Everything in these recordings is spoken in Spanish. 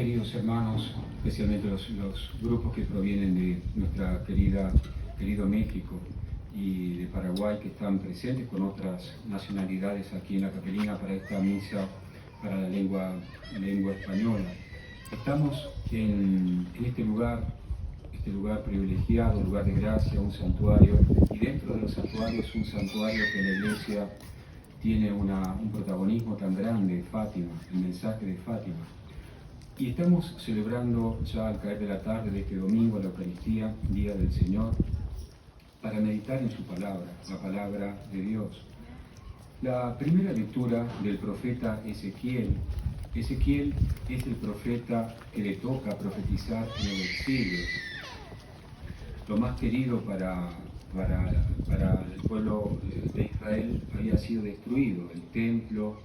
Queridos hermanos, especialmente los grupos que provienen de querido México y de Paraguay, que están presentes con otras nacionalidades aquí en la capelina para esta misa para la lengua española. Estamos en este lugar privilegiado, lugar de gracia, un santuario, y dentro de los santuarios, un santuario que en la Iglesia tiene un protagonismo tan grande, Fátima, el mensaje de Fátima. Y estamos celebrando ya al caer de la tarde de este domingo la Eucaristía, Día del Señor, para meditar en su palabra, la palabra de Dios. La primera lectura del profeta Ezequiel. Ezequiel es el profeta que le toca profetizar en el exilio. Lo más querido para el pueblo de Israel había sido destruido. El templo,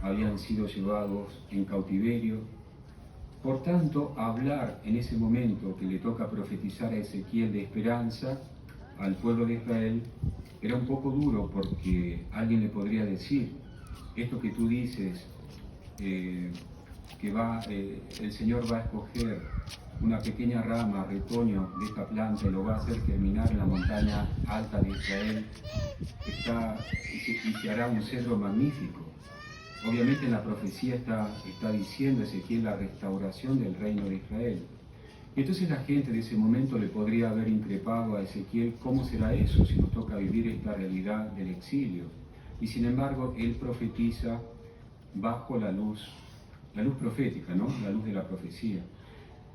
habían sido llevados en cautiverio. Por tanto, hablar en ese momento que le toca profetizar a Ezequiel de esperanza al pueblo de Israel era un poco duro, porque alguien le podría decir: esto que tú dices, que el Señor va a escoger una pequeña rama, retoño de esta planta y lo va a hacer germinar en la montaña alta de Israel, y se hará un cedro magnífico. Obviamente en la profecía está diciendo Ezequiel la restauración del reino de Israel. Y entonces la gente de ese momento le podría haber increpado a Ezequiel: ¿cómo será eso si nos toca vivir esta realidad del exilio? Y sin embargo, él profetiza bajo la luz profética, ¿no? La luz de la profecía.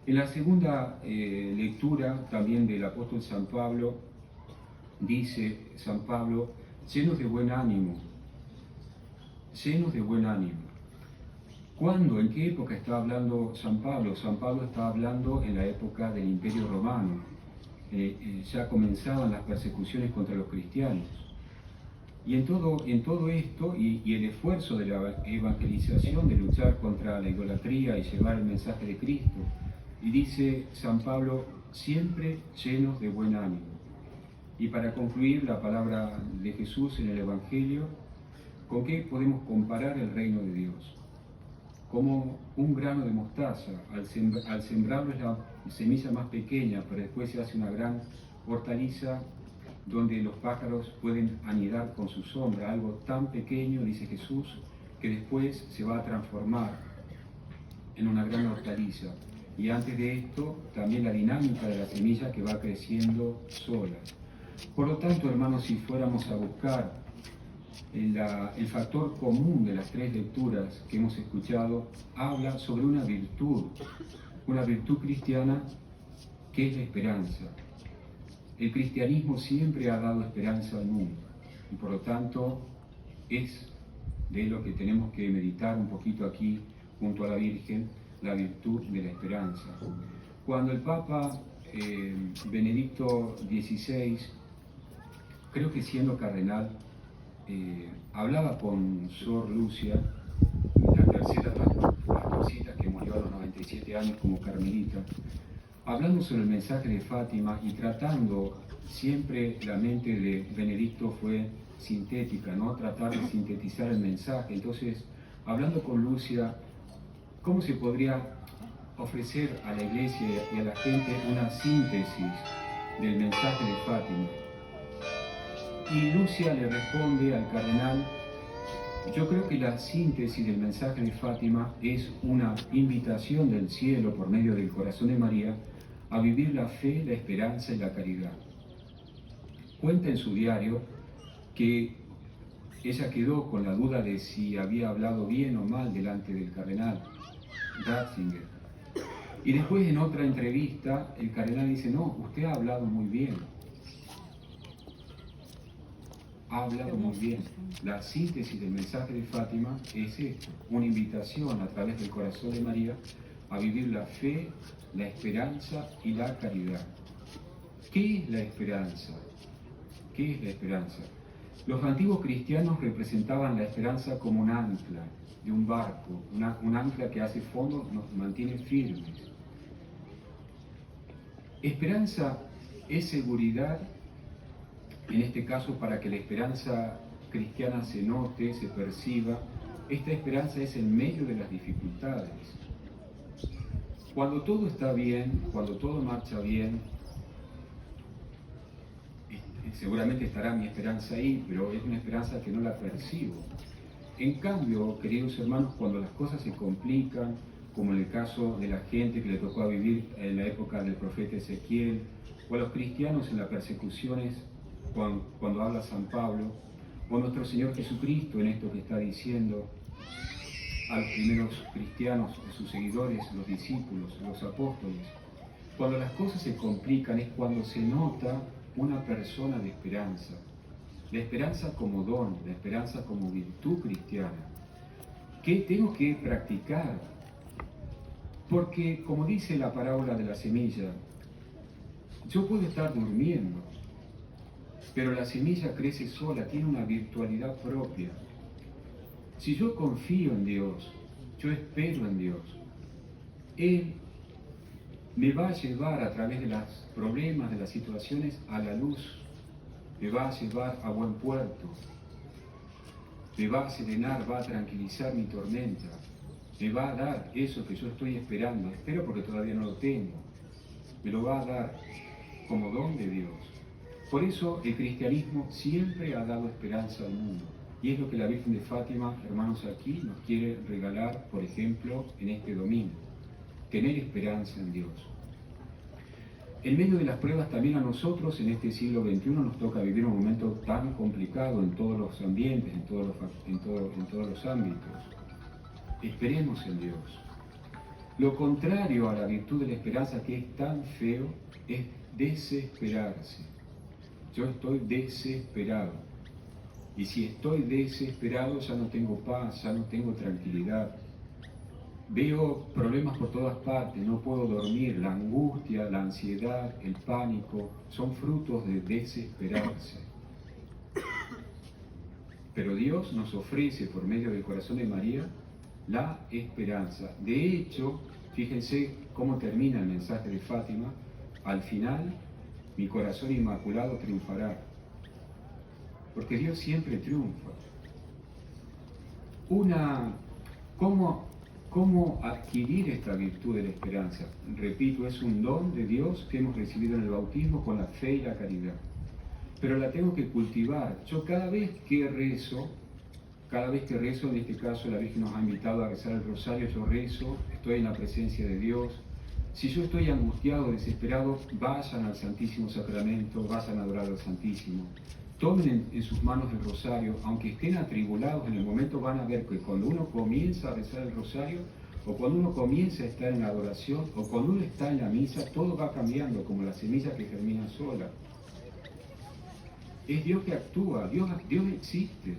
En la segunda lectura también del apóstol San Pablo, dice San Pablo: llenos de buen ánimo. Llenos de buen ánimo. ¿Cuándo? ¿En qué época está hablando San Pablo? San Pablo está hablando en la época del Imperio Romano. Ya comenzaban las persecuciones contra los cristianos. Y en todo esto, y el esfuerzo de la evangelización, de luchar contra la idolatría y llevar el mensaje de Cristo, y dice San Pablo: siempre llenos de buen ánimo. Y para concluir, la palabra de Jesús en el Evangelio: ¿con qué podemos comparar el reino de Dios? Como un grano de mostaza. Al sembrarlo es la semilla más pequeña, pero después se hace una gran hortaliza donde los pájaros pueden anidar con su sombra. Algo tan pequeño, dice Jesús, que después se va a transformar en una gran hortaliza. Y antes de esto, también la dinámica de la semilla que va creciendo sola. Por lo tanto, hermanos, si fuéramos a buscar el factor común de las tres lecturas que hemos escuchado, habla sobre una virtud cristiana, que es la esperanza. El cristianismo siempre ha dado esperanza al mundo, y por lo tanto es de lo que tenemos que meditar un poquito aquí junto a la Virgen, la virtud de la esperanza. Cuando el Papa Benedicto XVI, creo que siendo cardenal, hablaba con Sor Lucia, la tercera pastorcita que murió a los 97 años como carmelita, hablando sobre el mensaje de Fátima, y tratando, siempre la mente de Benedicto fue sintética, ¿no? Tratar de sintetizar el mensaje. Entonces, hablando con Lucia, ¿cómo se podría ofrecer a la Iglesia y a la gente una síntesis del mensaje de Fátima? Y Lucia le responde al cardenal: yo creo que la síntesis del mensaje de Fátima es una invitación del cielo por medio del corazón de María a vivir la fe, la esperanza y la caridad. Cuenta en su diario que ella quedó con la duda de si había hablado bien o mal delante del cardenal Ratzinger. Y después, en otra entrevista, el cardenal dice: no, usted ha hablado muy bien. Ha hablado muy bien. La síntesis del mensaje de Fátima es esto: una invitación a través del corazón de María a vivir la fe, la esperanza y la caridad. ¿Qué es la esperanza? ¿Qué es la esperanza? Los antiguos cristianos representaban la esperanza como un ancla de un barco, un ancla que hace fondo, nos mantiene firmes. Esperanza es seguridad. En este caso, para que la esperanza cristiana se note, se perciba, esta esperanza es en medio de las dificultades. Cuando todo está bien, cuando todo marcha bien, seguramente estará mi esperanza ahí, pero es una esperanza que no la percibo. En cambio, queridos hermanos, cuando las cosas se complican, como en el caso de la gente que le tocó vivir en la época del profeta Ezequiel, o a los cristianos en las persecuciones, cuando habla San Pablo, o nuestro Señor Jesucristo en esto que está diciendo a los primeros cristianos, a sus seguidores, los discípulos, los apóstoles. Cuando las cosas se complican es cuando se nota una persona de esperanza. La esperanza como don, la esperanza como virtud cristiana. ¿Qué tengo que practicar? Porque, como dice la parábola de la semilla, yo puedo estar durmiendo, pero la semilla crece sola, tiene una virtualidad propia. Si yo confío en Dios, yo espero en Dios, Él me va a llevar a través de los problemas, de las situaciones, a la luz. Me va a llevar a buen puerto, me va a serenar, va a tranquilizar mi tormenta, me va a dar eso que yo estoy esperando, espero porque todavía no lo tengo, me lo va a dar como don de Dios. Por eso el cristianismo siempre ha dado esperanza al mundo, y es lo que la Virgen de Fátima, hermanos, aquí nos quiere regalar, por ejemplo, en este domingo, tener esperanza en Dios. En medio de las pruebas también a nosotros en este siglo XXI nos toca vivir un momento tan complicado en todos los ambientes, en todos los ámbitos. Esperemos en Dios. Lo contrario a la virtud de la esperanza, que es tan feo, es desesperarse. Yo estoy desesperado. Y si estoy desesperado ya no tengo paz, ya no tengo tranquilidad. Veo problemas por todas partes, no puedo dormir, la angustia, la ansiedad, el pánico, son frutos de desesperarse. Pero Dios nos ofrece por medio del corazón de María la esperanza. De hecho, fíjense cómo termina el mensaje de Fátima, al final mi corazón inmaculado triunfará, porque Dios siempre triunfa. ¿Cómo adquirir esta virtud de la esperanza? Repito, es un don de Dios que hemos recibido en el bautismo con la fe y la caridad. Pero la tengo que cultivar. Yo cada vez que rezo, en este caso la Virgen nos ha invitado a rezar el rosario, yo rezo, estoy en la presencia de Dios. Si yo estoy angustiado, desesperado, vayan al Santísimo Sacramento, vayan a adorar al Santísimo. Tomen en sus manos el rosario, aunque estén atribulados en el momento, van a ver que cuando uno comienza a rezar el rosario, o cuando uno comienza a estar en la adoración, o cuando uno está en la misa, todo va cambiando, como la semilla que germina sola. Es Dios que actúa, Dios existe,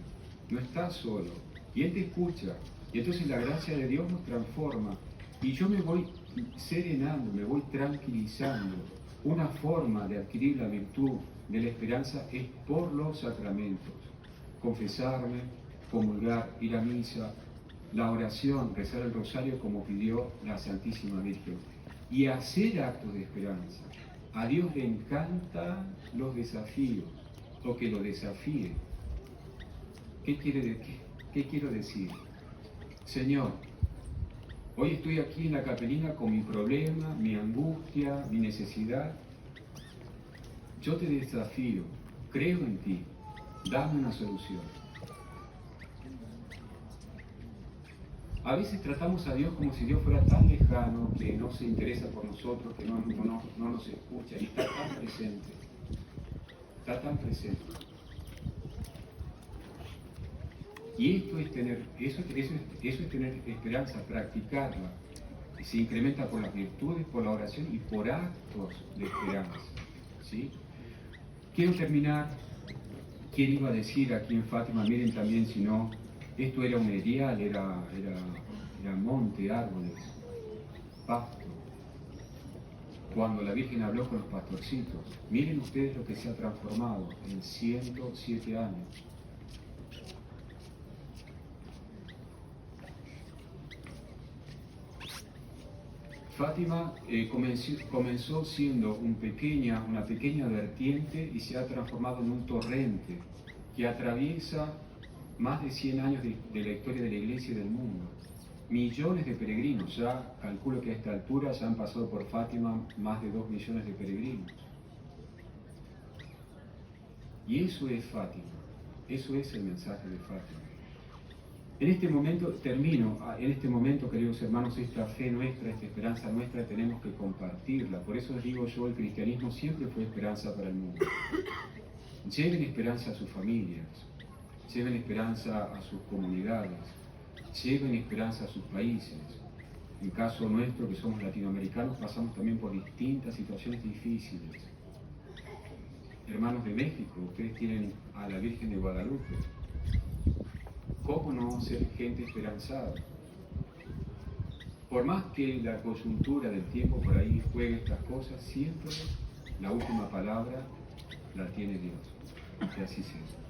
no está solo, y Él te escucha, y entonces la gracia de Dios nos transforma, y yo me voy serenando, me voy tranquilizando. Una forma de adquirir la virtud de la esperanza es por los sacramentos. Confesarme, comulgar, ir a misa, la oración, rezar el rosario como pidió la Santísima Virgen. Y hacer actos de esperanza. A Dios le encantan los desafíos, o que lo desafíe. ¿Qué quiero decir? Señor, hoy estoy aquí en la capelina con mi problema, mi angustia, mi necesidad. Yo te desafío, creo en ti, dame una solución. A veces tratamos a Dios como si Dios fuera tan lejano, que no se interesa por nosotros, que no nos escucha, y está tan presente. Está tan presente. Y esto es eso es tener esperanza, practicarla. Y se incrementa por las virtudes, por la oración y por actos de esperanza. ¿Sí? Quiero terminar. ¿Quién iba a decir aquí en Fátima? Miren también, si no, esto era un erial, era monte, árboles, pasto. Cuando la Virgen habló con los pastorcitos, miren ustedes lo que se ha transformado en 107 años. Fátima comenzó siendo una pequeña vertiente y se ha transformado en un torrente que atraviesa más de 100 años de la historia de la Iglesia y del mundo. millones de peregrinos. Ya calculo que a esta altura ya han pasado por Fátima más de 2 millones de peregrinos. Y eso es Fátima, eso es el mensaje de Fátima. En este momento, queridos hermanos, esta fe nuestra, esta esperanza nuestra, tenemos que compartirla. Por eso les digo yo, el cristianismo siempre fue esperanza para el mundo. Lleven esperanza a sus familias, lleven esperanza a sus comunidades, lleven esperanza a sus países. En caso nuestro, que somos latinoamericanos, pasamos también por distintas situaciones difíciles. Hermanos de México, ustedes tienen a la Virgen de Guadalupe. ¿Cómo no ser gente esperanzada? Por más que la coyuntura del tiempo por ahí juegue estas cosas, siempre la última palabra la tiene Dios. Que así sea.